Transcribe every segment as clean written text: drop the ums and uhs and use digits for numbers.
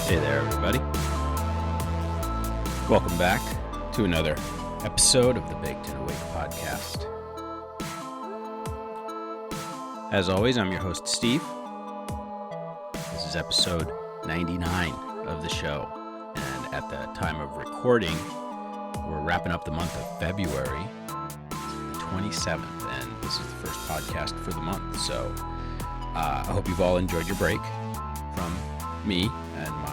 Hey there, everybody. Welcome back to another episode of the Baked and Awake podcast. As always, I'm your host, Steve. This is episode 99 of the show, and at the time of recording, we're wrapping up the month of February, the 27th, and this is the first podcast for the month. So I hope you've all enjoyed your break from me and my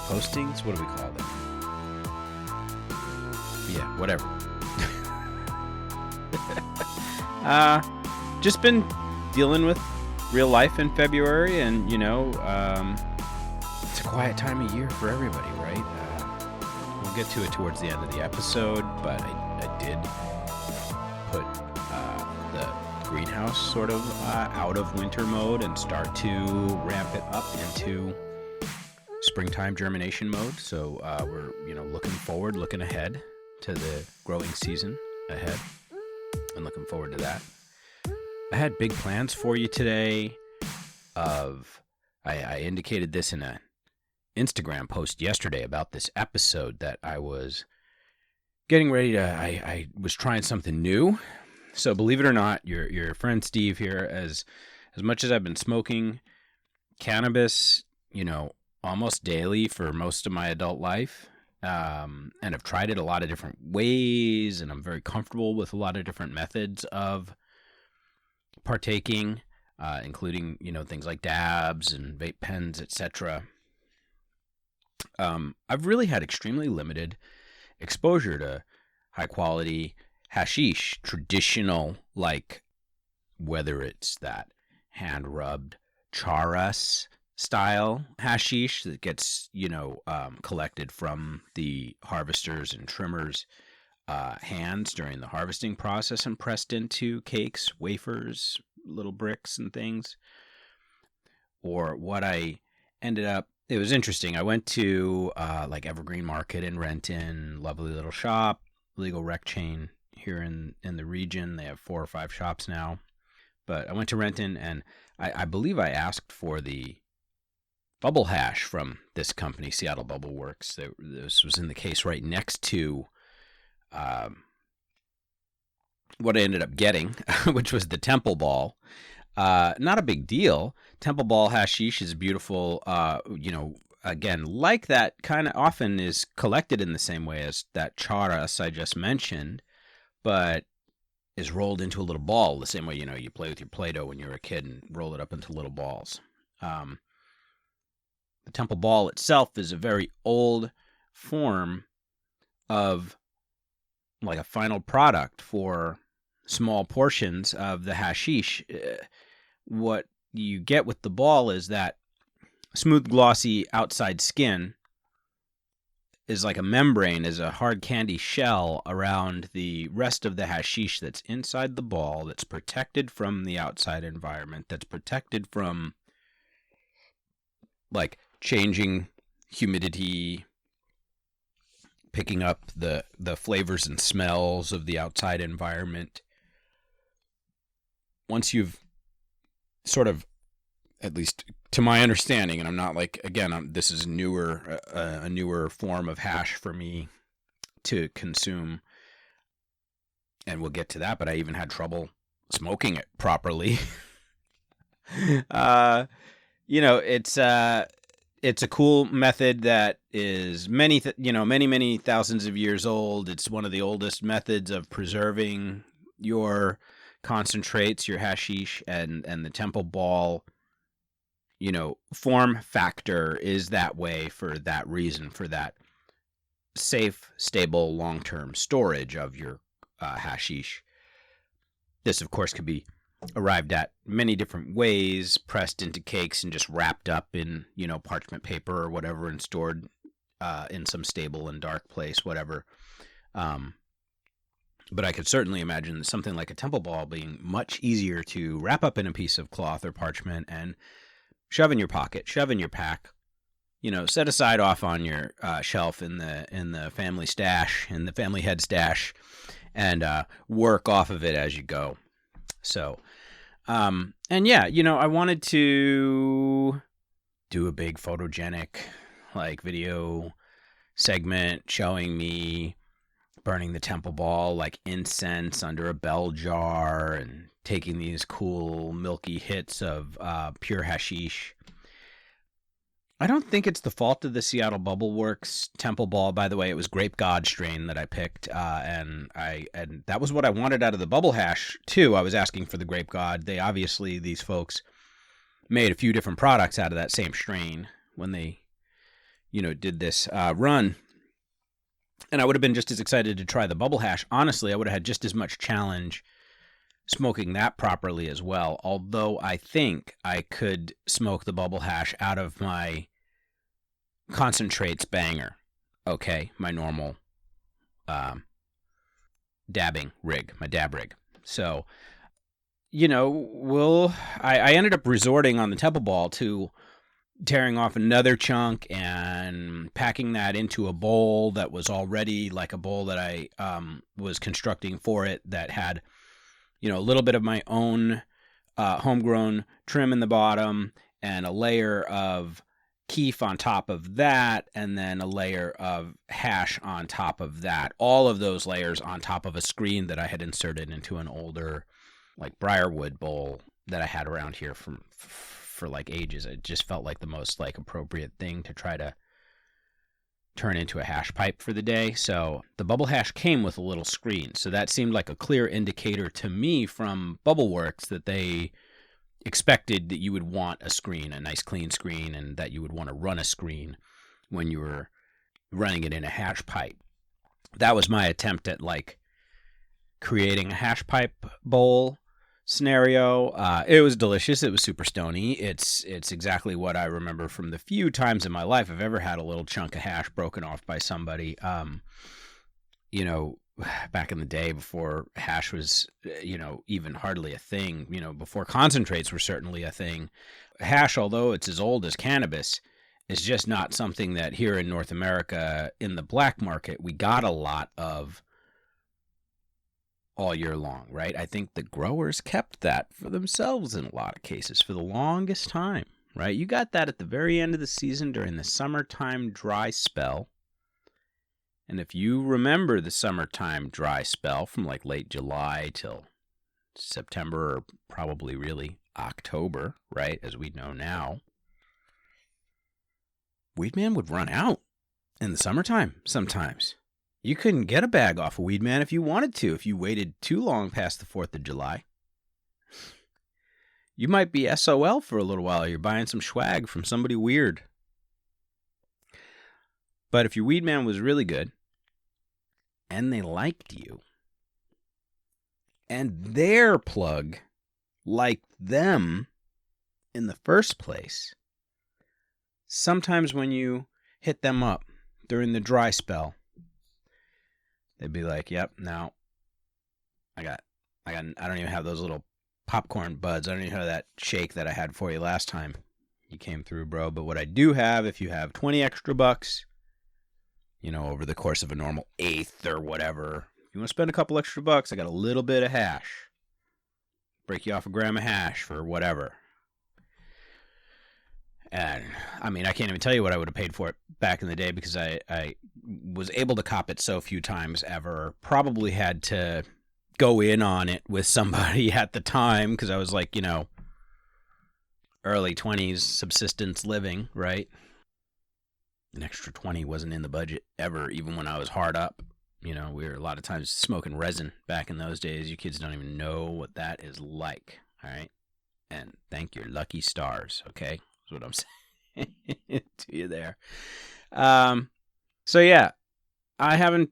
postings, what do we call them? Yeah, whatever. Just been dealing with real life in February, and it's a quiet time of year for everybody, right? We'll get to it towards the end of the episode, but I did put the greenhouse sort of out of winter mode and start to ramp it up into springtime germination mode. So we're looking ahead to the growing season ahead, and looking forward to that. I had big plans for you today. I indicated this in an Instagram post yesterday about this episode that I was getting ready to. I was trying something new. So believe it or not, your friend Steve here, as much as I've been smoking cannabis, almost daily for most of my adult life, and I've tried it a lot of different ways, and I'm very comfortable with a lot of different methods of partaking, including, things like dabs and vape pens, etc. I've really had extremely limited exposure to high quality hashish, traditional, like whether it's that hand rubbed charas style hashish that gets, collected from the harvesters and trimmers' hands during the harvesting process and pressed into cakes, wafers, little bricks and things. Or what I ended up, it was interesting. I went to like Evergreen Market in Renton, lovely little shop, legal rec chain here in the region. They have 4 or 5 shops now. But I went to Renton, and I believe I asked for the bubble hash from this company, Seattle Bubble Works. This was in the case right next to what I ended up getting, which was the Temple Ball. Not a big deal. Temple Ball hashish is beautiful. Again, like that, kind of often is collected in the same way as that charas I just mentioned, but is rolled into a little ball the same way, you play with your Play-Doh when you're a kid and roll it up into little balls. The Temple Ball itself is a very old form of like a final product for small portions of the hashish. What you get with the ball is that smooth, glossy outside skin is like a membrane, is a hard candy shell around the rest of the hashish that's inside the ball, that's protected from the outside environment, that's protected from like changing humidity, picking up the flavors and smells of the outside environment. Once you've sort of, at least to my understanding, and I'm not like, again, this is a newer form of hash for me to consume, and we'll get to that, but I even had trouble smoking it properly. It's a cool method that is many thousands of years old. It's one of the oldest methods of preserving your concentrates, your hashish, and the Temple Ball, form factor is that way for that reason, for that safe, stable, long-term storage of your hashish. This, of course, could be arrived at many different ways, pressed into cakes and just wrapped up in, parchment paper or whatever, and stored in some stable and dark place, whatever. But I could certainly imagine something like a Temple Ball being much easier to wrap up in a piece of cloth or parchment and shove in your pocket, shove in your pack, set aside off on your shelf in the family stash, in the family head stash, and work off of it as you go. So And yeah, I wanted to do a big photogenic like video segment showing me burning the temple ball like incense under a bell jar and taking these cool milky hits of pure hashish. I don't think it's the fault of the Seattle Bubble Works Temple Ball. By the way, it was Grape God strain that I picked, and that was what I wanted out of the bubble hash too. I was asking for the Grape God. These folks made a few different products out of that same strain when they, did this run. And I would have been just as excited to try the bubble hash. Honestly, I would have had just as much challenge smoking that properly as well. Although I think I could smoke the bubble hash out of my concentrates banger. Okay, my normal dabbing rig, my dab rig. So, I ended up resorting on the Temple Ball to tearing off another chunk and packing that into a bowl that was already like a bowl that I was constructing for it that had, a little bit of my own homegrown trim in the bottom and a layer of keef on top of that, and then a layer of hash on top of that. All of those layers on top of a screen that I had inserted into an older, like briarwood bowl that I had around here for like ages. It just felt like the most like appropriate thing to try to turn into a hash pipe for the day. So the bubble hash came with a little screen. So that seemed like a clear indicator to me from Bubbleworks that they expected that you would want a screen, a nice clean screen, and that you would want to run a screen when you were running it in a hash pipe. That was my attempt at like creating a hash pipe bowl scenario. It was delicious. It was super stony. It's exactly what I remember from the few times in my life I've ever had a little chunk of hash broken off by somebody. Back in the day before hash was, even hardly a thing, before concentrates were certainly a thing. Hash, although it's as old as cannabis, is just not something that here in North America in the black market we got a lot of all year long, right? I think the growers kept that for themselves in a lot of cases for the longest time, right? You got that at the very end of the season during the summertime dry spell. And if you remember the summertime dry spell from like late July till September, or probably really October, right, as we know now, Weed Man would run out in the summertime sometimes. You couldn't get a bag off of Weed Man if you wanted to, if you waited too long past the 4th of July. You might be SOL for a little while. You're buying some swag from somebody weird. But if your Weed Man was really good, and they liked you, and their plug liked them in the first place, sometimes when you hit them up during the dry spell, they'd be like, yep, now I don't even have those little popcorn buds. I don't even have that shake that I had for you last time you came through, bro. But what I do have, if you have 20 extra bucks, over the course of a normal eighth or whatever, if you want to spend a couple extra bucks, I got a little bit of hash. Break you off a gram of hash for whatever. And, I can't even tell you what I would have paid for it back in the day because I was able to cop it so few times ever. Probably had to go in on it with somebody at the time because I was like, early 20s subsistence living, right? An extra 20 wasn't in the budget ever, even when I was hard up. We were a lot of times smoking resin back in those days. You kids don't even know what that is like, all right? And thank your lucky stars, okay? That's what I'm saying to you there. So yeah, I haven't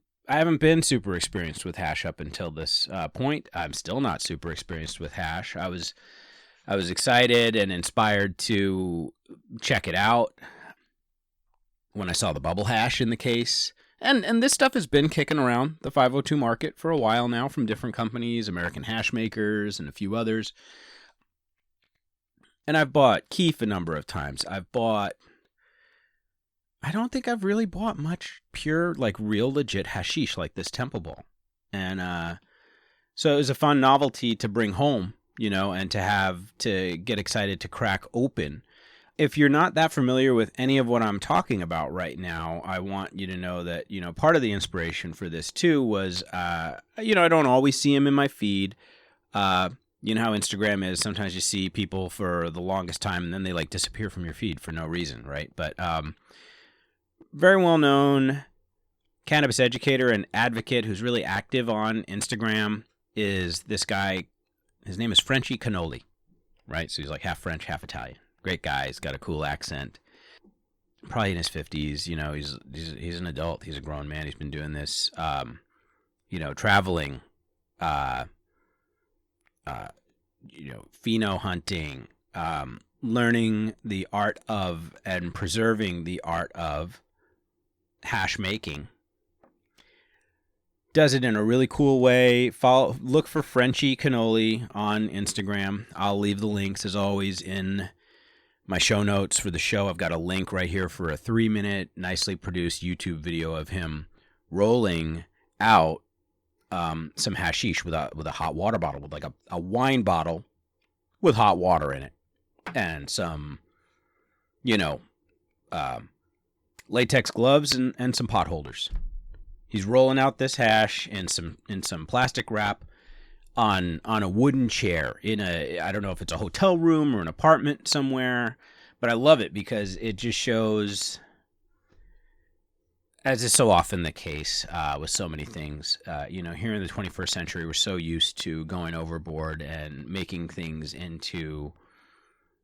been super experienced with hash up until this point. I'm still not super experienced with hash. I was excited and inspired to check it out when I saw the bubble hash in the case. And this stuff has been kicking around the 502 market for a while now from different companies, American Hash Makers and a few others. And I've bought keef a number of times. I don't think I've really bought much pure, like real legit hashish like this Temple Ball. And so it was a fun novelty to bring home and to get excited to crack open. If you're not that familiar with any of what I'm talking about right now, I want you to know that, part of the inspiration for this too was, I don't always see them in my feed. You know how Instagram is. Sometimes you see people for the longest time and then they like disappear from your feed for no reason, right? But very well known cannabis educator and advocate who's really active on Instagram is this guy. His name is Frenchy Cannoli, right? So he's like half French, half Italian. Great guy. He's got a cool accent. Probably in his 50s. He's an adult. He's a grown man. He's been doing this, traveling, pheno hunting, learning the art of and preserving the art of hash making. Does it in a really cool way. Look for Frenchy Cannoli on Instagram. I'll leave the links as always in my show notes for the show. I've got a link right here for a 3-minute, nicely produced YouTube video of him rolling out some hashish with a hot water bottle, with like a wine bottle with hot water in it, and some, latex gloves and some pot holders. He's rolling out this hash in some plastic wrap on a wooden chair in I don't know if it's a hotel room or an apartment somewhere, but I love it because it just shows, as is so often the case with so many things, here in the 21st century, we're so used to going overboard and making things into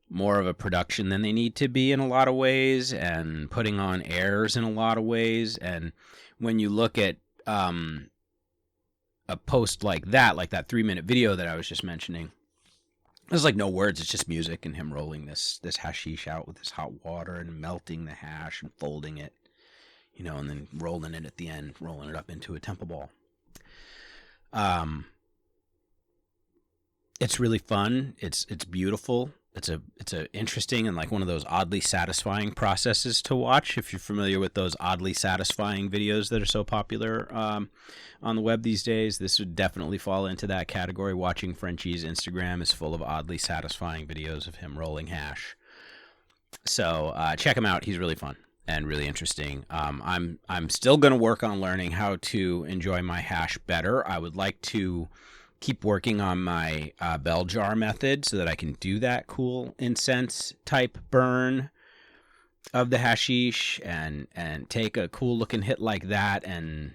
more of a production than they need to be in a lot of ways, and putting on airs in a lot of ways. And when you look at a post like that 3-minute video that I was just mentioning, there's like no words. It's just music and him rolling this hashish out with this hot water and melting the hash and folding it, and then rolling it at the end, rolling it up into a temple ball. It's really fun. It's beautiful. It's a interesting and like one of those oddly satisfying processes to watch. If you're familiar with those oddly satisfying videos that are so popular on the web these days, this would definitely fall into that category. Watching Frenchy's Instagram is full of oddly satisfying videos of him rolling hash. So check him out. He's really fun and really interesting. I'm still going to work on learning how to enjoy my hash better. I would like to keep working on my bell jar method so that I can do that cool incense type burn of the hashish and take a cool looking hit like that and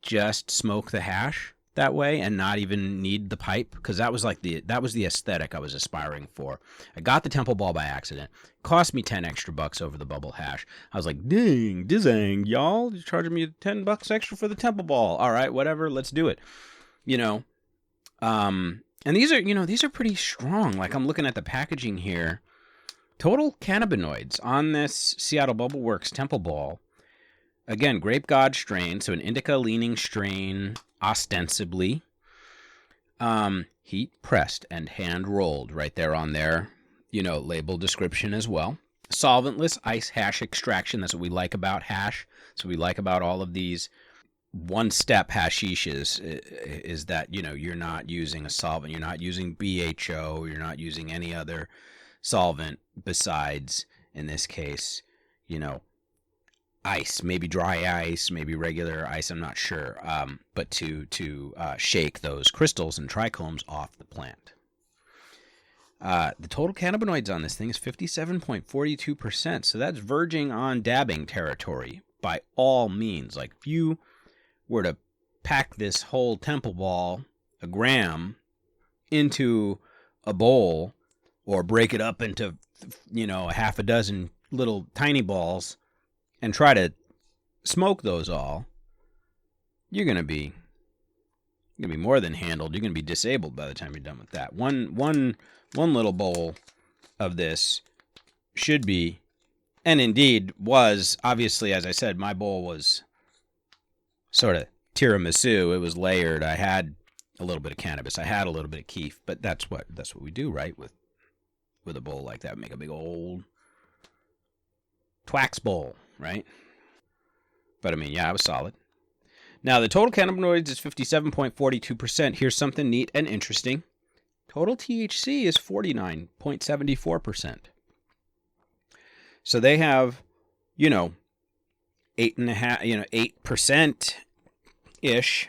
just smoke the hash that way and not even need the pipe, because that was the aesthetic I was aspiring for. I got the temple ball by accident. Cost me $10 extra over the bubble hash. I was like, ding, dizang, y'all, you're charging me $10 extra for the temple ball. All right, whatever, let's do it. And these are pretty strong. Like, I'm looking at the packaging here. Total cannabinoids on this Seattle Bubble Works Temple Ball. Again, Grape God strain, so an indica leaning strain, ostensibly. Heat pressed and hand rolled right there on their, label description as well. Solventless ice hash extraction. That's what we like about hash. So we like about all of these one-step hashishes is that, you're not using a solvent. You're not using BHO. You're not using any other solvent besides, in this case, ice, maybe dry ice, maybe regular ice. I'm not sure. But to shake those crystals and trichomes off the plant. The total cannabinoids on this thing is 57.42%. So that's verging on dabbing territory by all means. Like, if you were to pack this whole temple ball, a gram, into a bowl, or break it up into, a half a dozen little tiny balls and try to smoke those all, you're going to be more than handled. You're going to be disabled by the time you're done with that. One little bowl of this should be, and indeed was, obviously, as I said, my bowl was sort of tiramisu. It was layered. I had a little bit of cannabis. I had a little bit of keef, but that's what we do, right? With a bowl like that, make a big old twax bowl, right? But I mean, yeah, I was solid. Now, the total cannabinoids is 57.42%. Here's something neat and interesting. Total THC is 49.74%. So they have, 8%, 8%-ish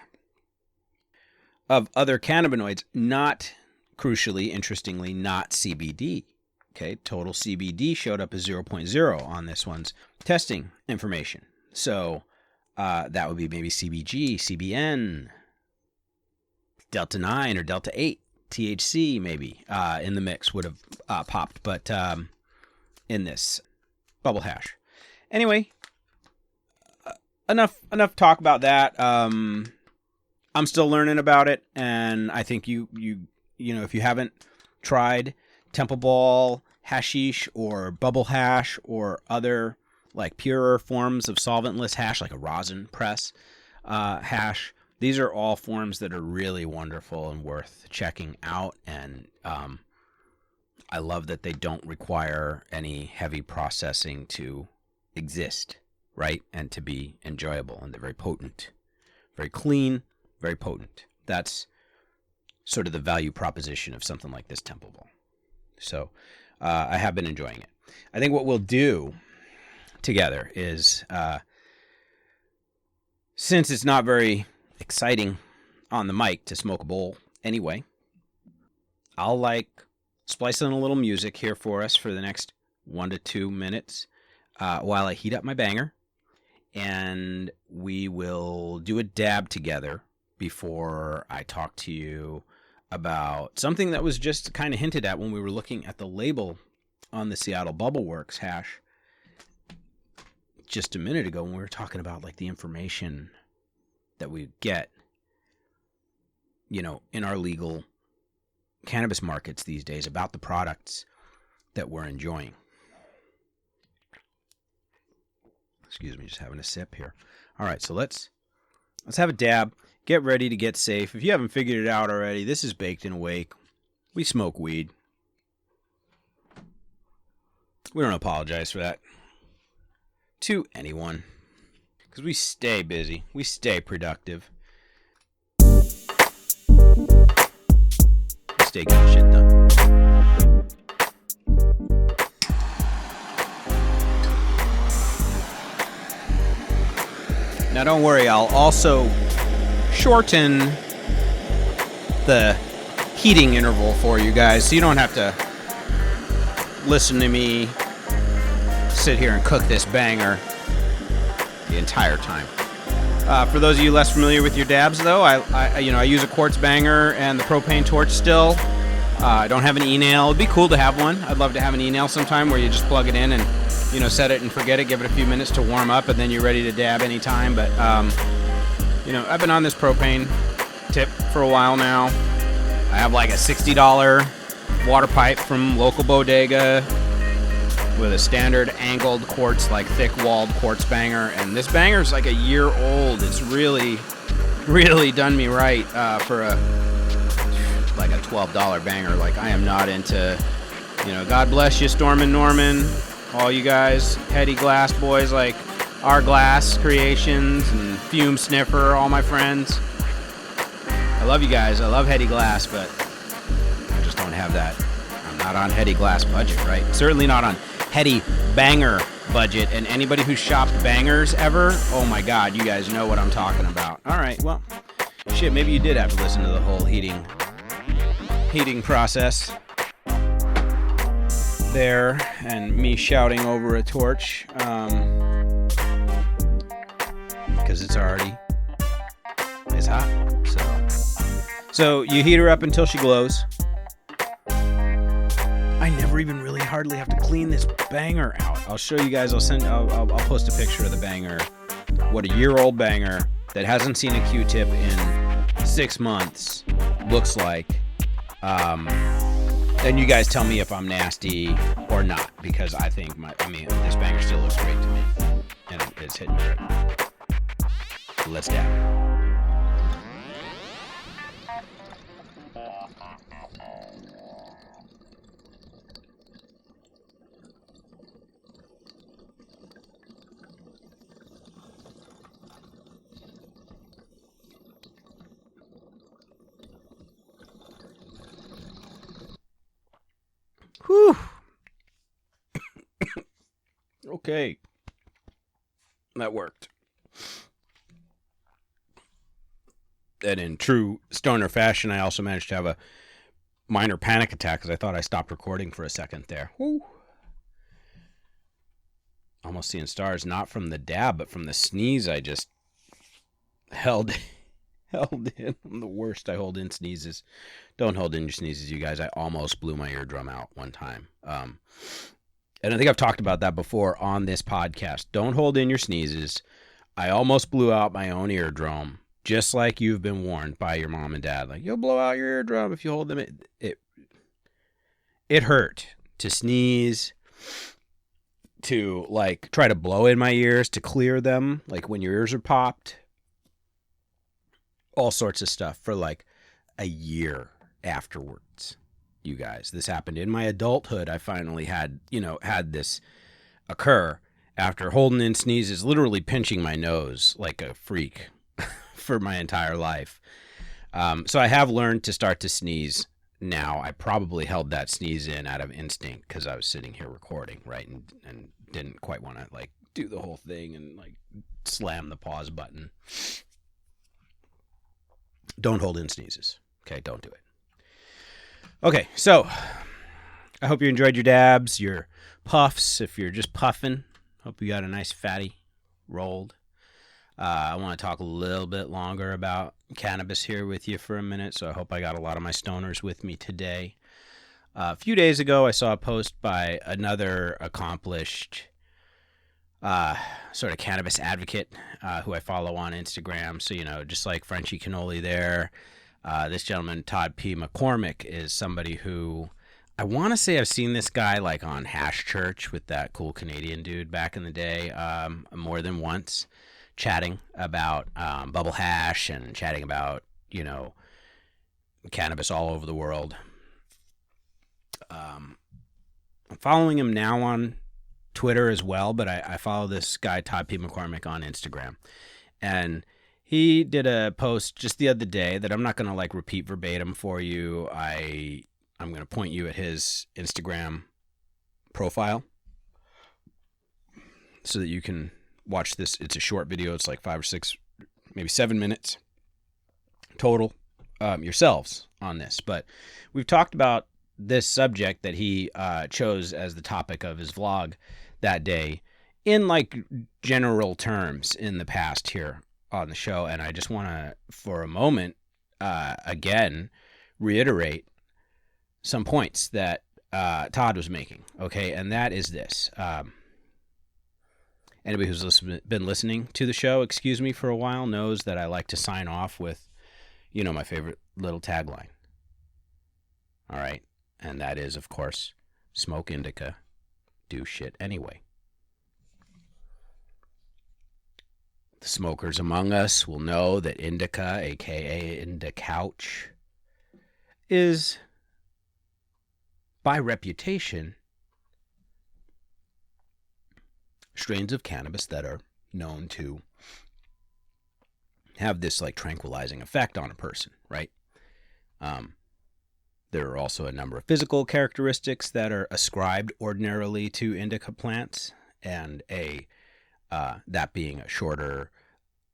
of other cannabinoids, not, crucially, interestingly, not CBD. Okay, total CBD showed up as 0.0 on this one's testing information. So that would be maybe CBG, CBN, Delta 9 or Delta 8, THC maybe in the mix would have popped, but in this bubble hash. Anyway, enough talk about that. I'm still learning about it, and I think you if you haven't tried Temple Ball hashish or bubble hash or other like purer forms of solventless hash, like a rosin press hash, these are all forms that are really wonderful and worth checking out. And I love that they don't require any heavy processing to exist, right? And to be enjoyable. And they're very potent, very clean, very potent. That's sort of the value proposition of something like this Temple Ball. So I have been enjoying it. I think what we'll do together is, since it's not very exciting on the mic to smoke a bowl anyway, I'll splice in a little music here for us for the next 1 to 2 minutes while I heat up my banger, and we will do a dab together before I talk to you about something that was just kind of hinted at when we were looking at the label on the Seattle Bubbleworks hash just a minute ago, when we were talking about like the information that we get, in our legal cannabis markets these days about the products that we're enjoying. Excuse me, just having a sip here. All right, so let's have a dab. Get ready to get safe. If you haven't figured it out already, this is Baked and Awake. We smoke weed. We don't apologize for that to anyone, because we stay busy. We stay productive. We stay getting shit done. Now don't worry, I'll also shorten the heating interval for you guys, so you don't have to listen to me sit here and cook this banger the entire time. For those of you less familiar with your dabs, though, I use a quartz banger and the propane torch still. I don't have an e-nail. It'd be cool to have one. I'd love to have an e-nail sometime where you just plug it in and set it and forget it, give it a few minutes to warm up, and then you're ready to dab anytime. But I've been on this propane tip for a while now. I have like a $60 water pipe from local bodega with a standard angled quartz, like thick-walled quartz banger, and this banger's like a year old. It's really, really done me right for a $12 banger. Like, I am not into, God bless you, Storm and Norman, all you guys, Heady Glass boys, like Our Glass Creations and Fume Sniffer, all my friends. I love you guys. I love Heady Glass, but I just don't have that. I'm not on Heady Glass budget, right? Certainly not on Heady banger budget. And anybody who's shopped bangers ever, oh my God, you guys know what I'm talking about. All right, well, shit, maybe you did have to listen to the whole heating process there, and me shouting over a torch, because it's hot. So you heat her up until she glows. I never even really hardly have to clean this banger out. I'll show you guys. I'll post a picture of the banger. What a year-old banger that hasn't seen a Q-tip in 6 months looks like. Then you guys tell me if I'm nasty or not, because I think this banger still looks great to me, and it's hitting great. So let's dab. Whew. Okay. That worked. And in true stoner fashion, I also managed to have a minor panic attack because I thought I stopped recording for a second there. Woo. Almost seeing stars, not from the dab, but from the sneeze I just held in. I'm the worst. I hold in sneezes. Don't hold in your sneezes, you guys. I almost blew my eardrum out one time. And I think I've talked about that before on this podcast. Don't hold in your sneezes. I almost blew out my own eardrum, just like you've been warned by your mom and dad. Like, you'll blow out your eardrum if you hold them. It hurt to sneeze, to like try to blow in my ears to clear them, like when your ears are popped. All sorts of stuff for like a year afterwards, you guys. This happened in my adulthood. I finally had this occur after holding in sneezes, literally pinching my nose like a freak for my entire life. So I have learned to start to sneeze now. I probably held that sneeze in out of instinct because I was sitting here recording, right? And didn't quite want to like do the whole thing and like slam the pause button. Don't hold in sneezes. Okay, don't do it. Okay, so I hope you enjoyed your dabs, your puffs. If you're just puffing, hope you got a nice fatty rolled. I want to talk a little bit longer about cannabis here with you for a minute, so I hope I got a lot of my stoners with me today. A few days ago, I saw a post by another accomplished sort of cannabis advocate who I follow on Instagram. So, just like Frenchie Cannoli there, this gentleman, Todd P McCormick, is somebody who I want to say I've seen this guy like on Hash Church with that cool Canadian dude back in the day more than once, chatting about bubble hash and chatting about, cannabis all over the world. I'm following him now on Twitter as well, but I follow this guy, Todd P McCormick, on Instagram. And he did a post just the other day that I'm not going to like repeat verbatim for you. I'm going to point you at his Instagram profile so that you can watch this. It's a short video. It's like 5 or 6, maybe 7 minutes total yourselves on this. But we've talked about this subject that he chose as the topic of his vlog that day in like general terms in the past here on the show. And I just want to, for a moment, again, reiterate some points that Todd was making. Okay. And that is this. Anybody who's been listening to the show, excuse me, for a while knows that I like to sign off with, my favorite little tagline. All right. And that is, of course, smoke indica, do shit anyway. The smokers among us will know that indica, aka Indicouch, is, by reputation, strains of cannabis that are known to have this like tranquilizing effect on a person, right? There are also a number of physical characteristics that are ascribed ordinarily to indica plants, and that being a shorter,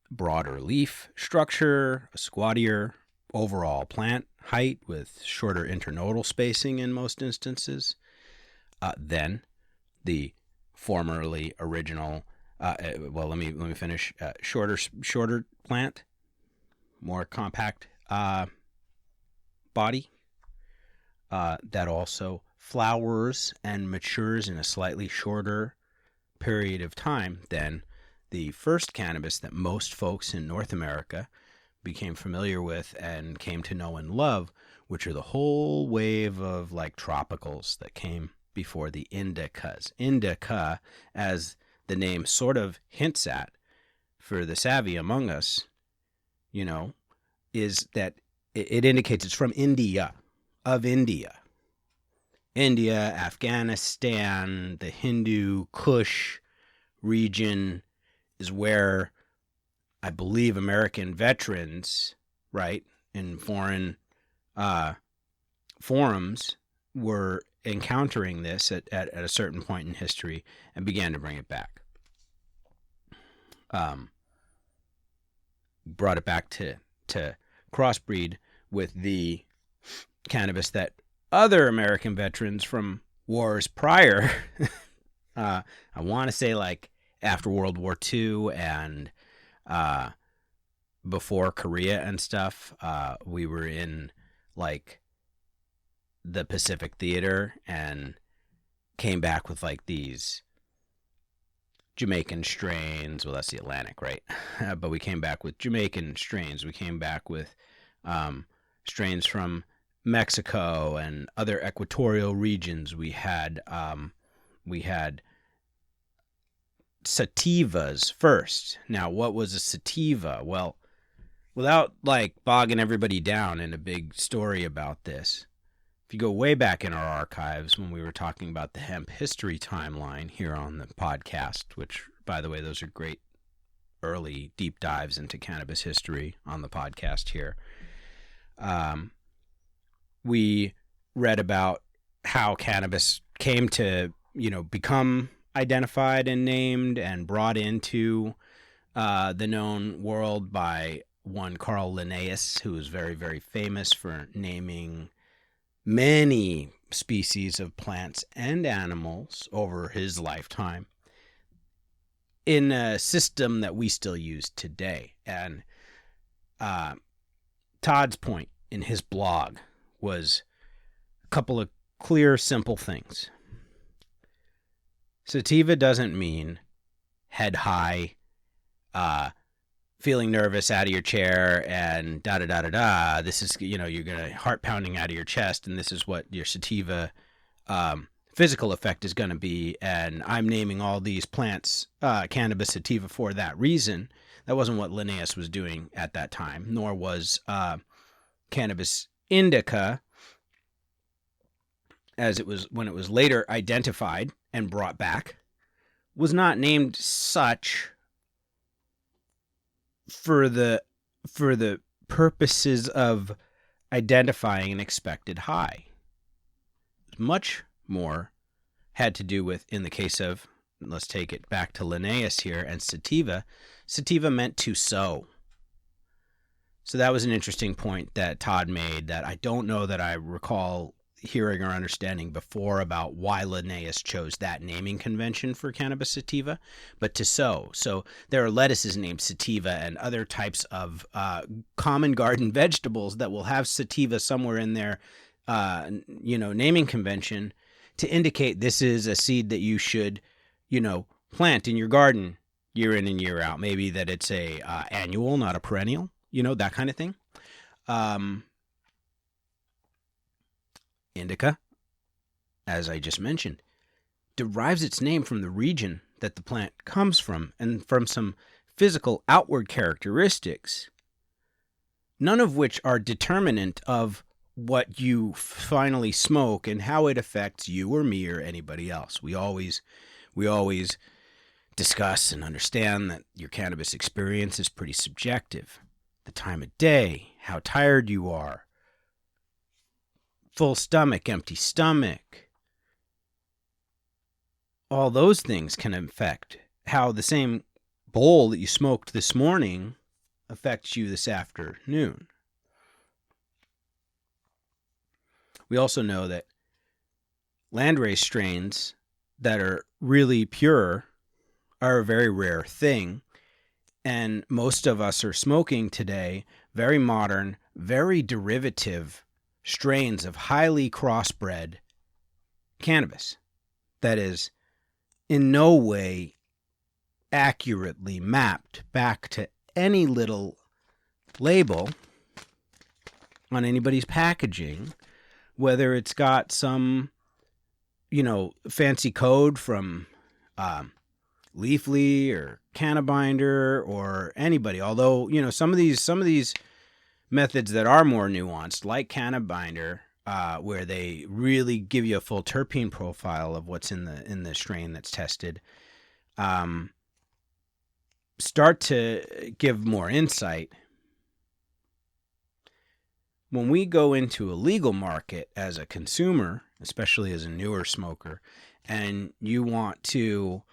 broader leaf structure, a squattier overall plant height with shorter internodal spacing in most instances than the formerly original. Let me finish. Shorter plant, more compact body. That also flowers and matures in a slightly shorter period of time than the first cannabis that most folks in North America became familiar with and came to know and love, which are the whole wave of like tropicals that came before the indicas. Indica, as the name sort of hints at for the savvy among us, is that it indicates it's from India. Of India, Afghanistan, the Hindu Kush region is where I believe American veterans, right, in foreign forums were encountering this at a certain point in history and began to bring it back. Brought it back to crossbreed with the cannabis that other American veterans from wars prior, I want to say like after World War II and before Korea and stuff, we were in like the Pacific Theater and came back with like these Jamaican strains. Well, that's the Atlantic, right? But we came back with Jamaican strains. We came back with strains from Mexico and other equatorial regions. We had sativas first. Now, what was a sativa? Well, without like bogging everybody down in a big story about this, if you go way back in our archives when we were talking about the hemp history timeline here on the podcast, which, by the way, those are great early deep dives into cannabis history on the podcast here, we read about how cannabis came to, become identified and named and brought into the known world by one Carl Linnaeus, who was very, very famous for naming many species of plants and animals over his lifetime in a system that we still use today. And Todd's point in his blog was a couple of clear, simple things. Sativa doesn't mean head high, feeling nervous out of your chair and da-da-da-da-da. This is, you're going to heart pounding out of your chest, and this is what your sativa physical effect is going to be. And I'm naming all these plants cannabis sativa for that reason. That wasn't what Linnaeus was doing at that time, nor was cannabis indica, as it was when it was later identified and brought back, was not named such for the purposes of identifying an expected high. Much more had to do with, in the case of, let's take it back to Linnaeus here, and sativa meant to sow. So that was an interesting point that Todd made that I don't know that I recall hearing or understanding before about why Linnaeus chose that naming convention for cannabis sativa, but to sow. So there are lettuces named sativa and other types of common garden vegetables that will have sativa somewhere in their naming convention to indicate this is a seed that you should plant in your garden year in and year out. Maybe that it's a annual, not a perennial, that kind of thing. Indica, as I just mentioned, derives its name from the region that the plant comes from and from some physical outward characteristics, none of which are determinant of what you finally smoke and how it affects you or me or anybody else. We always discuss and understand that your cannabis experience is pretty subjective. The time of day, how tired you are, full stomach, empty stomach. All those things can affect how the same bowl that you smoked this morning affects you this afternoon. We also know that landrace strains that are really pure are a very rare thing, and most of us are smoking today very modern, very derivative strains of highly crossbred cannabis that is in no way accurately mapped back to any little label on anybody's packaging, whether it's got some fancy code from Leafly or Cannabinder or anybody. Although some of these methods that are more nuanced, like Cannabinder, where they really give you a full terpene profile of what's in the strain that's tested, start to give more insight. When we go into a legal market as a consumer especially as a newer smoker, and you want to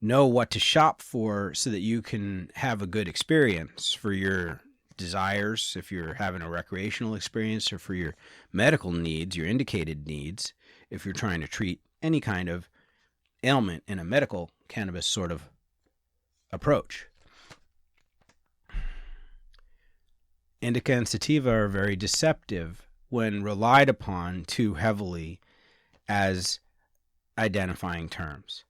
know what to shop for so that you can have a good experience for your desires, if you're having a recreational experience, or for your medical needs, your indicated needs, if you're trying to treat any kind of ailment in a medical cannabis sort of approach. Indica and sativa are very deceptive when relied upon too heavily as identifying terms.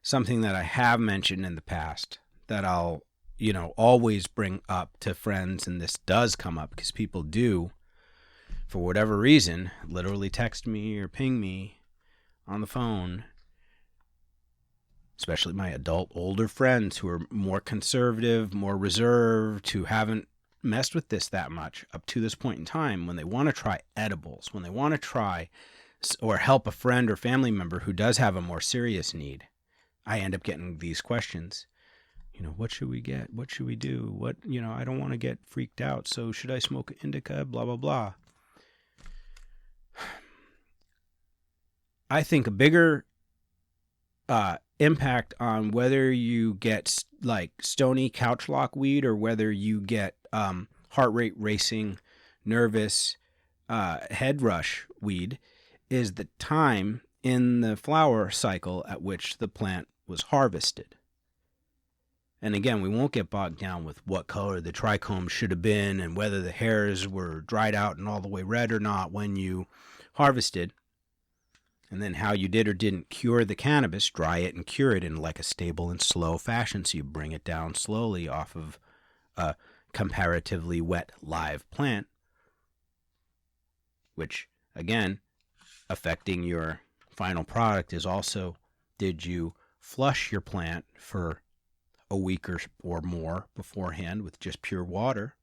Something that I have mentioned in the past that I'll, always bring up to friends, and this does come up because people do, for whatever reason, literally text me or ping me on the phone, especially my adult older friends who are more conservative, more reserved, who haven't messed with this that much up to this point in time. When they want to try edibles, when they want to try or help a friend or family member who does have a more serious need, I end up getting these questions. What should we get? What should we do? What, I don't want to get freaked out. So should I smoke indica? Blah, blah, blah. I think a bigger impact on whether you get like stony couch lock weed or whether you get heart rate racing, nervous head rush weed is the time in the flower cycle at which the plant was harvested. And again, we won't get bogged down with what color the trichome should have been and whether the hairs were dried out and all the way red or not when you harvested. And then how you did or didn't cure the cannabis, dry it and cure it in like a stable and slow fashion. So you bring it down slowly off of a comparatively wet live plant, which again, affecting your final product is also, did you flush your plant for a week or more beforehand with just pure water?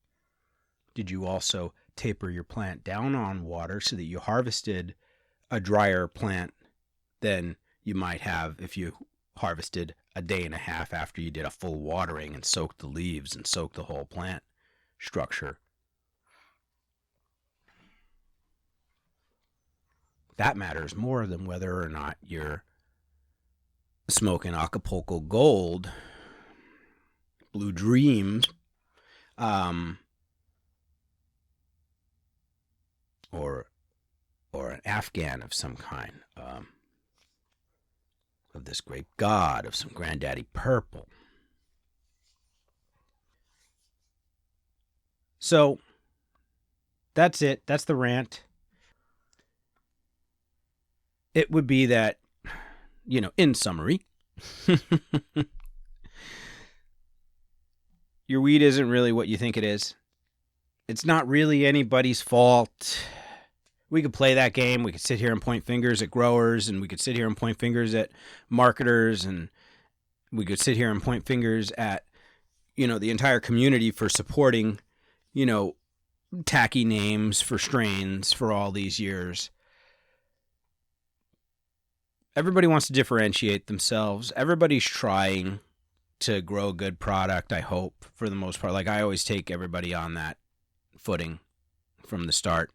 Did you also taper your plant down on water so that you harvested a drier plant than you might have if you harvested a day and a half after you did a full watering and soaked the leaves and soaked the whole plant structure? That matters more than whether or not you're smoking Acapulco Gold, Blue Dreams, or an Afghan of some kind, of this great god, of some Granddaddy Purple. So, that's it. That's the rant. It would be that, in summary, your weed isn't really what you think it is. It's not really anybody's fault. We could play that game. We could sit here and point fingers at growers, and we could sit here and point fingers at marketers, and we could sit here and point fingers at, the entire community for supporting, tacky names for strains for all these years. Everybody wants to differentiate themselves. Everybody's trying to grow a good product, I hope, for the most part. Like, I always take everybody on that footing from the start.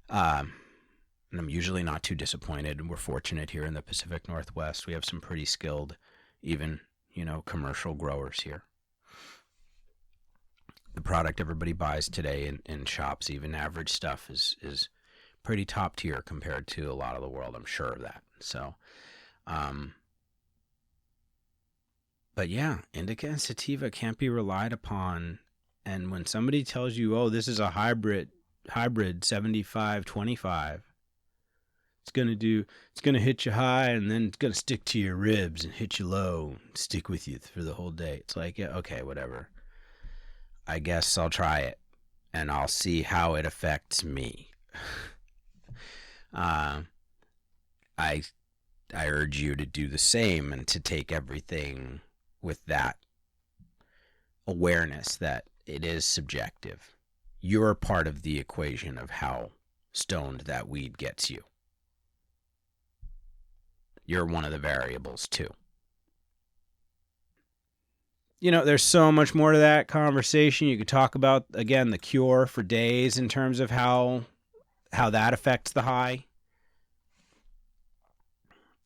And I'm usually not too disappointed. And we're fortunate here in the Pacific Northwest. We have some pretty skilled, even, commercial growers here. The product everybody buys today in shops, even average stuff, is pretty top tier compared to a lot of the world. I'm sure of that. So, but yeah, indica and sativa can't be relied upon. And when somebody tells you, oh, this is a hybrid 75-25, it's going to hit you high and then it's going to stick to your ribs and hit you low and stick with you for the whole day. It's like, yeah, okay, whatever. I guess I'll try it and I'll see how it affects me. I urge you to do the same and to take everything with that awareness that it is subjective. You're part of the equation of how stoned that weed gets you. You're one of the variables too. There's so much more to that conversation. You could talk about, again, the cure for days in terms of how that affects the high.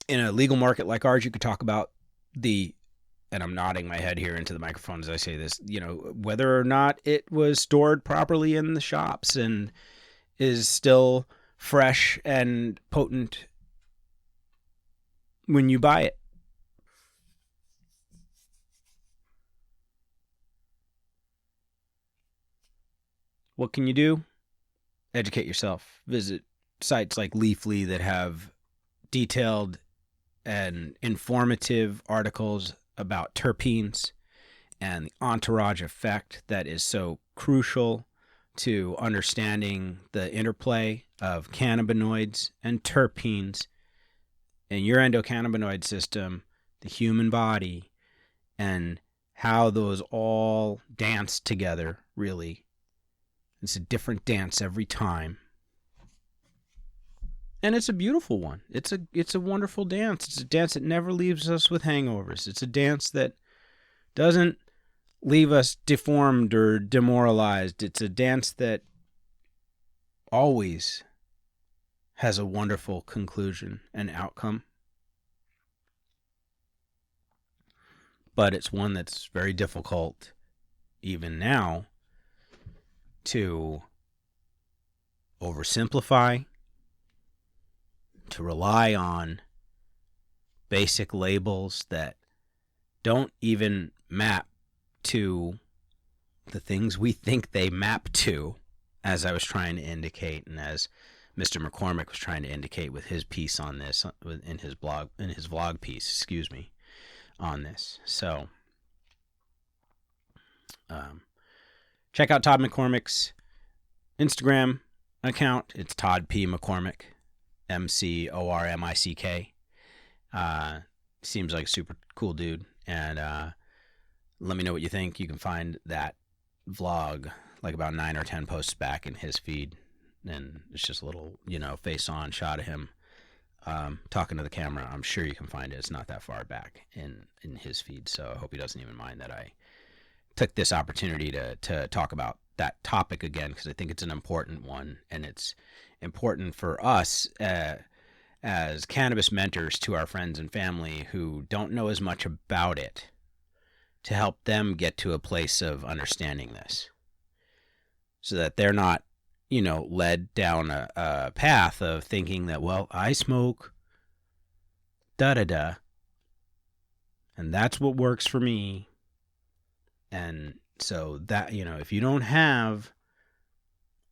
in a legal market like ours, you could talk about and I'm nodding my head here into the microphone as I say this, whether or not it was stored properly in the shops and is still fresh and potent when you buy it. What can you do? Educate yourself. Visit sites like Leafly that have detailed and informative articles about terpenes and the entourage effect that is so crucial to understanding the interplay of cannabinoids and terpenes in your endocannabinoid system, the human body, and how those all dance together, really. It's a different dance every time. And it's a beautiful one. It's a wonderful dance. It's a dance that never leaves us with hangovers. It's a dance that doesn't leave us deformed or demoralized. It's a dance that always has a wonderful conclusion and outcome. But it's one that's very difficult, even now, to oversimplify, to rely on basic labels that don't even map to the things we think they map to, as I was trying to indicate, and as Mr. McCormick was trying to indicate with his piece on this, in his vlog piece, on this. So, check out Todd McCormick's Instagram account. It's Todd P McCormick, MCORMICK. Seems like a super cool dude. And let me know what you think. You can find that vlog like about 9 or 10 posts back in his feed. And it's just a little, face-on shot of him talking to the camera. I'm sure you can find it. It's not that far back in his feed. So I hope he doesn't even mind that I took this opportunity to talk about that topic again, because I think it's an important one, and it's important for us as cannabis mentors to our friends and family who don't know as much about it, to help them get to a place of understanding this, so that they're not, led down a path of thinking that, well, I smoke da-da-da, and that's what works for me. And so that, if you don't have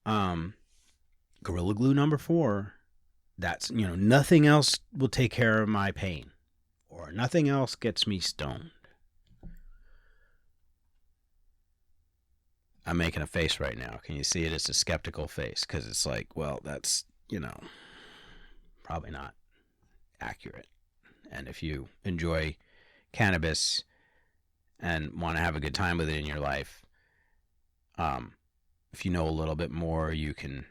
Gorilla Glue number 4, that's, nothing else will take care of my pain, or nothing else gets me stoned. I'm making a face right now. Can you see it? It's a skeptical face, because it's like, well, that's, probably not accurate. And if you enjoy cannabis and want to have a good time with it in your life, if you know a little bit more, you can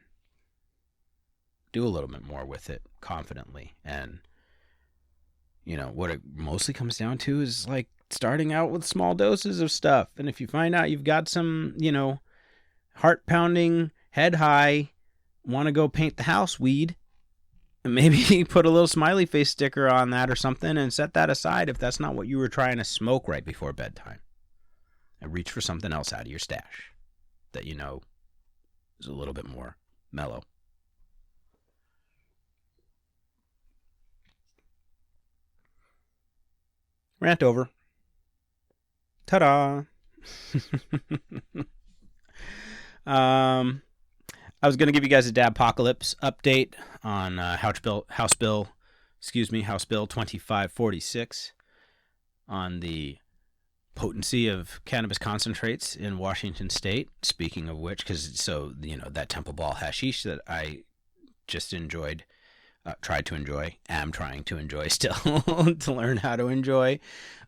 do a little bit more with it confidently. And, what it mostly comes down to is like starting out with small doses of stuff. And if you find out you've got some, heart pounding, head high, want to go paint the house weed, and maybe put a little smiley face sticker on that or something, and set that aside if that's not what you were trying to smoke right before bedtime. And reach for something else out of your stash that is a little bit more mellow. Rant over. Ta-da! I was going to give you guys a Dabpocalypse update on House Bill 2546 on the potency of cannabis concentrates in Washington State. Speaking of which, that Temple Ball hashish that I just enjoyed, am trying to enjoy still, to learn how to enjoy,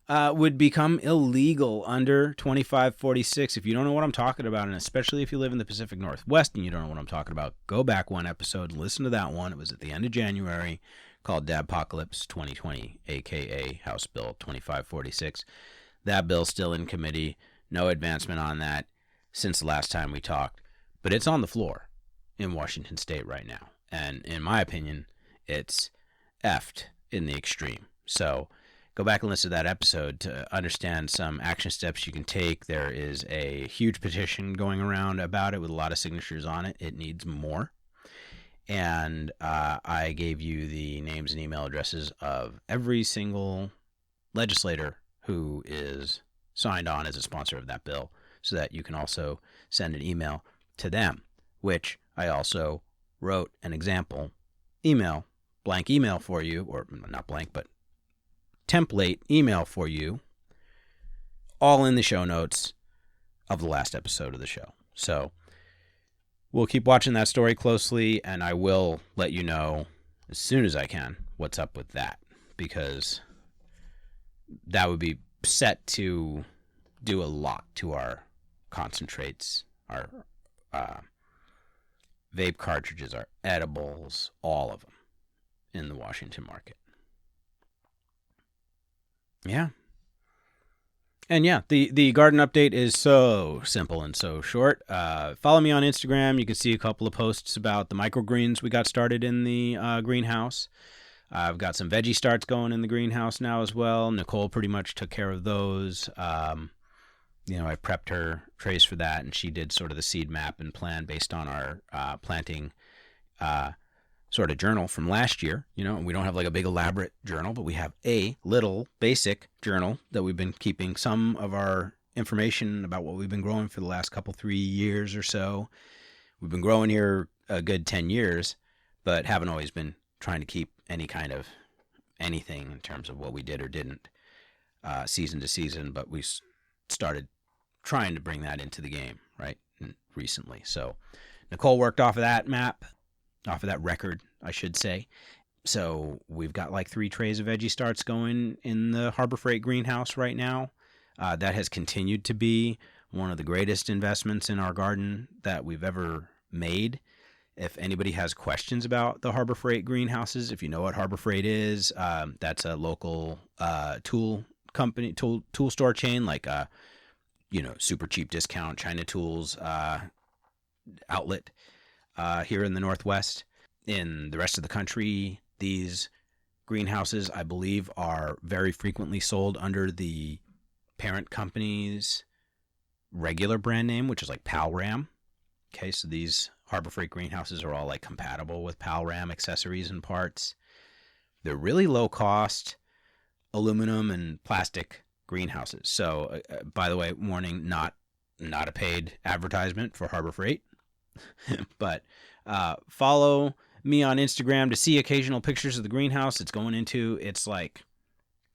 would become illegal under 2546. If you don't know what I'm talking about, and especially if you live in the Pacific Northwest and you don't know what I'm talking about, go back one episode, listen to that one. It was at the end of January, called Dabpocalypse 2020, aka House Bill 2546. That bill's still in committee. No advancement on that since the last time we talked. But it's on the floor in Washington State right now. And in my opinion, it's effed in the extreme. So go back and listen to that episode to understand some action steps you can take. There is a huge petition going around about it with a lot of signatures on it. It needs more. And I gave you the names and email addresses of every single legislator who is signed on as a sponsor of that bill, so that you can also send an email to them, which I also wrote an example email, blank email for you, or not blank, but template email for you, all in the show notes of the last episode of the show. So we'll keep watching that story closely, and I will let you know as soon as I can what's up with that, because that would be set to do a lot to our concentrates, our vape cartridges, our edibles, all of them in the Washington market. Yeah. And yeah, the garden update is so simple and so short. Follow me on Instagram. You can see a couple of posts about the microgreens we got started in the greenhouse. I've got some veggie starts going in the greenhouse now as well. Nicole pretty much took care of those. I prepped her trays for that, and she did sort of the seed map and plan based on our planting sort of journal from last year. And we don't have like a big elaborate journal, but we have a little basic journal that we've been keeping some of our information about what we've been growing for the last 3 years or so. We've been growing here a good 10 years, but haven't always been trying to keep any kind of anything in terms of what we did or didn't season to season, but we started trying to bring that into the game, right, recently. So Nicole worked off of that map, off of that record, I should say. So we've got like 3 trays of veggie starts going in the Harbor Freight greenhouse right now. That has continued to be one of the greatest investments in our garden that we've ever made. If anybody has questions about the Harbor Freight greenhouses, if you know what Harbor Freight is, that's a local tool company, tool store chain, like super cheap discount China Tools outlet here in the Northwest. In the rest of the country, these greenhouses, I believe, are very frequently sold under the parent company's regular brand name, which is like PalRam. Okay, so these Harbor Freight greenhouses are all like compatible with PalRam accessories and parts. They're really low cost aluminum and plastic greenhouses. So, by the way, warning, not a paid advertisement for Harbor Freight, but follow me on Instagram to see occasional pictures of the greenhouse. It's going into its like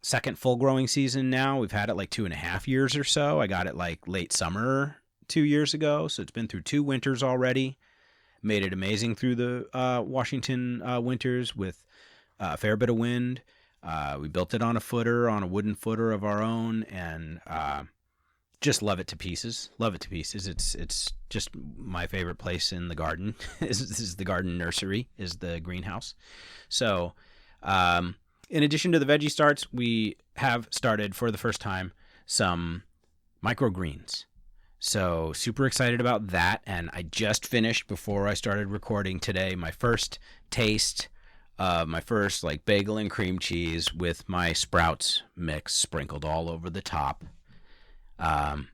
second full growing season now. We've had it like 2.5 years or so. I got it like late summer 2 years ago, so it's been through 2 winters already. Made it amazing through the Washington winters with a fair bit of wind. We built it on a wooden footer of our own, and just love it to pieces. Love it to pieces. It's just my favorite place in the garden. This is the garden nursery, is the greenhouse. So in addition to the veggie starts, we have started for the first time some microgreens. So super excited about that, and I just finished, before I started recording today, my first taste of my first like bagel and cream cheese with my Sprouts mix sprinkled all over the top of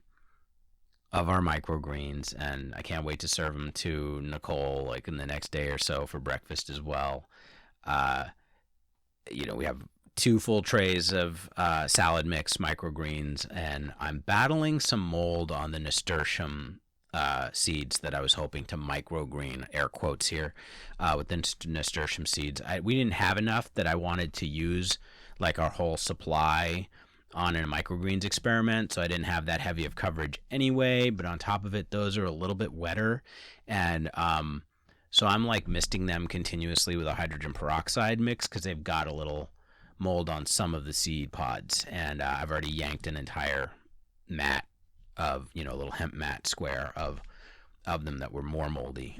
our microgreens, and I can't wait to serve them to Nicole like in the next day or so for breakfast as well. We have 2 full trays of salad mix microgreens, and I'm battling some mold on the nasturtium seeds that I was hoping to microgreen, air quotes here, with the nasturtium seeds. We didn't have enough that I wanted to use like our whole supply on a microgreens experiment, so I didn't have that heavy of coverage anyway, but on top of it, those are a little bit wetter, and so I'm like misting them continuously with a hydrogen peroxide mix because they've got a little mold on some of the seed pods, and I've already yanked an entire mat of, a little hemp mat square of them that were more moldy.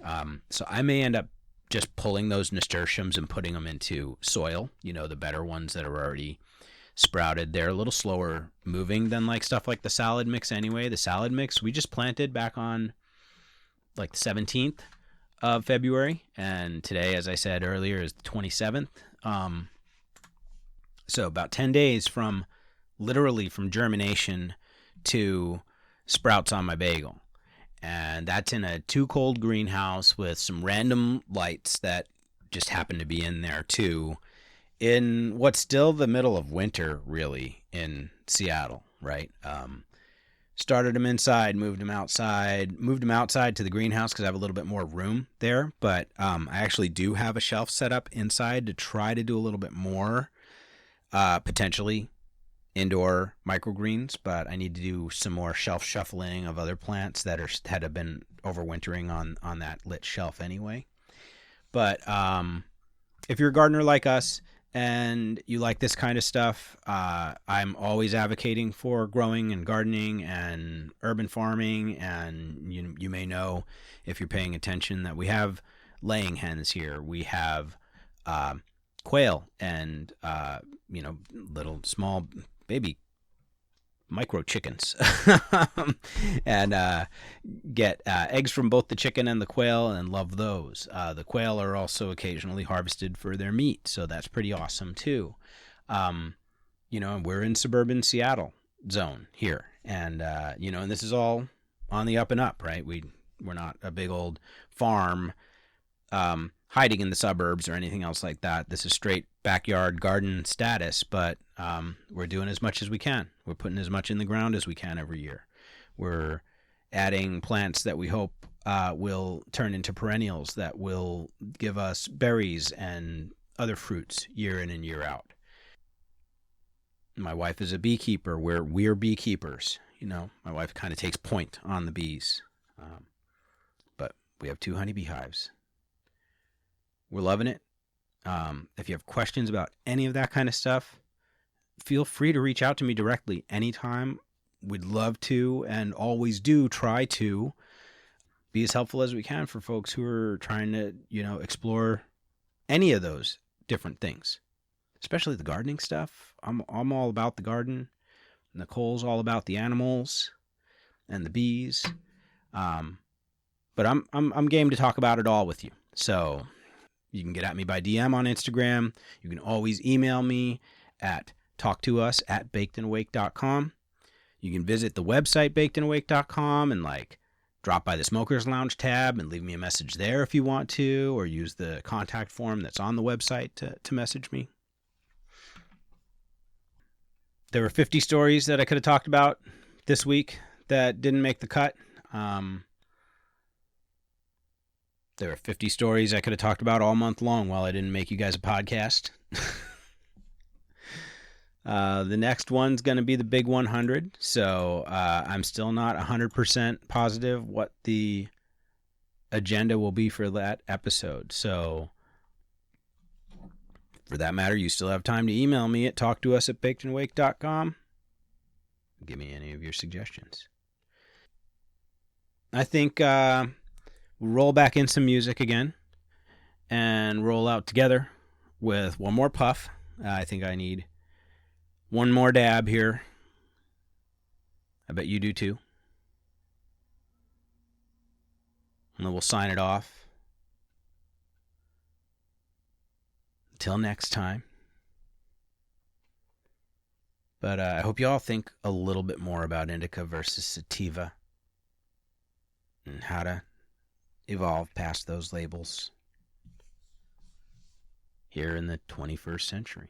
So I may end up just pulling those nasturtiums and putting them into soil, the better ones that are already sprouted. They're a little slower moving than like stuff like the salad mix anyway. The salad mix we just planted back on like the 17th of February, and today, as I said earlier, is the 27th. So about 10 days literally from germination to sprouts on my bagel. And that's in a too cold greenhouse with some random lights that just happen to be in there too, in what's still the middle of winter, really, in Seattle, right? Started them inside, moved them outside to the greenhouse because I have a little bit more room there. But I actually do have a shelf set up inside to try to do a little bit more, potentially indoor microgreens. But I need to do some more shelf shuffling of other plants that have been overwintering on that lit shelf anyway. But if you're a gardener like us, and you like this kind of stuff, I'm always advocating for growing and gardening and urban farming. And you may know, if you're paying attention, that we have laying hens here. We have quail and little small baby micro chickens and get eggs from both the chicken and the quail, and love those. The quail are also occasionally harvested for their meat, so that's pretty awesome too. And we're in suburban Seattle zone here, and and this is all on the up and up, right? We're not a big old farm hiding in the suburbs or anything else like that. This is straight backyard garden status, but we're doing as much as we can. We're putting as much in the ground as we can every year. We're adding plants that we hope will turn into perennials that will give us berries and other fruits year in and year out. My wife is a beekeeper. We're beekeepers. My wife kind of takes point on the bees. But we have 2 honeybee hives. We're loving it. If you have questions about any of that kind of stuff, feel free to reach out to me directly anytime. We'd love to, and always do try to be as helpful as we can for folks who are trying to, explore any of those different things, especially the gardening stuff. I'm all about the garden. Nicole's all about the animals and the bees. But I'm game to talk about it all with you. So you can get at me by DM on Instagram. You can always email me at talktous@bakedandawake.com. You can visit the website bakedandawake.com and drop by the Smokers Lounge tab and leave me a message there if you want to, or use the contact form that's on the website to message me. There were 50 stories that I could have talked about this week that didn't make the cut. There are 50 stories I could have talked about all month long while I didn't make you guys a podcast. The next one's going to be the big 100. So I'm still not 100% positive what the agenda will be for that episode. So for that matter, you still have time to email me at talktous@bakedandawake.com. Give me any of your suggestions. I think we'll roll back in some music again and roll out together with one more puff. I think I need one more dab here. I bet you do too. And then we'll sign it off. Until next time. But I hope you all think a little bit more about indica versus sativa and how to evolve past those labels here in the 21st century.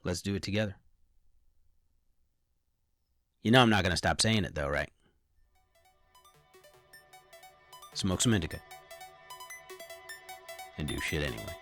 Let's do it together. I'm not going to stop saying it though, right? Smoke some indica. And do shit anyway.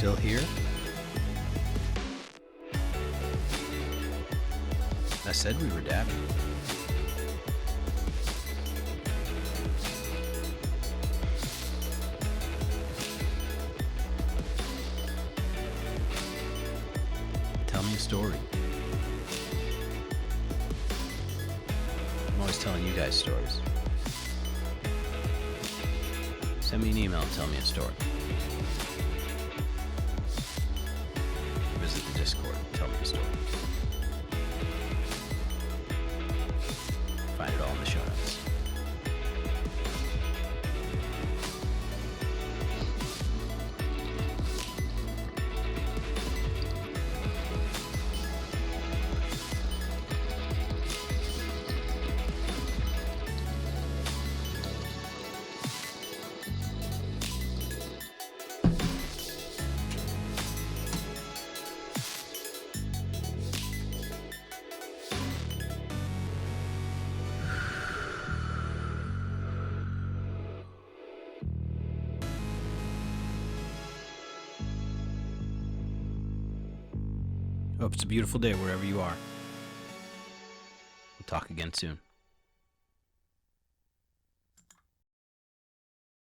still here? I said we were dabbing. Tell me a story. I'm always telling you guys stories. Send me an email and tell me a story. Visit the Discord and tell me a story. Find it all in the show notes. Hope it's a beautiful day wherever you are. We'll talk again soon.